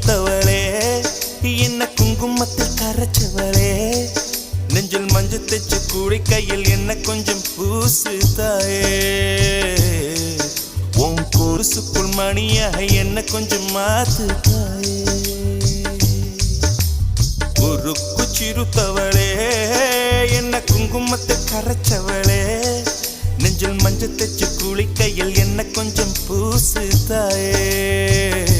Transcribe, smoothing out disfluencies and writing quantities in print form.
பூத்தவளே என்ன குங்குமத்தில் கரைச்சவளே நெஞ்சில் மஞ்சள் தைச்சு கூடி கையில் என்ன கொஞ்சம் பூசு தாயே உன் கொலுசுக்குள் மணியாக என்ன கொஞ்சம் மாத்து தாயே உருக்கு சிறுத்தவளே என்ன குங்குமத்தை கரைச்சவளே நெஞ்சில் மஞ்சள் தைச்சு குளிக்கையில் என்ன கொஞ்சம் பூசு தாயே